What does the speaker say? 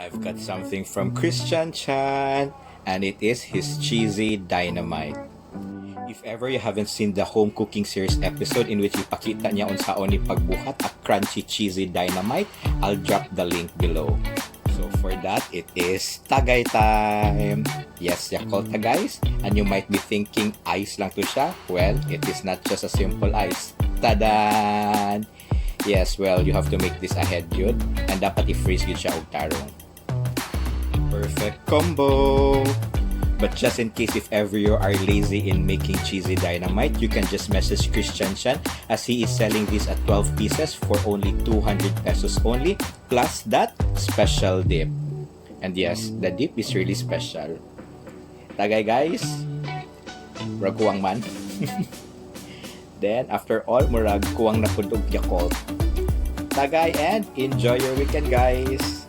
I've got something from Christian Chan, and it is his Cheesy Dynamite. If ever you haven't seen the home cooking series episode in which ipakita niya unsaon ni pagbuhat a crunchy cheesy dynamite, I'll drop the link below. So for that, it is tagay time. Yes, Yakult guys. And you might be thinking ice lang to siya. Well, it is not just a simple ice. Tadan! Yes, well, you have to make this ahead yun. And dapat i-freeze yun siya og tarong. Perfect combo! But just in case if ever you are lazy in making cheesy dynamite, you can just message Christian Chan as he is selling this at 12 pieces for only 200 pesos only, plus that special dip. And yes, the dip is really special. Tagay guys, murag kuwang man. Then after all, murag kuwang na pud og Yakult. Tagay and enjoy your weekend guys!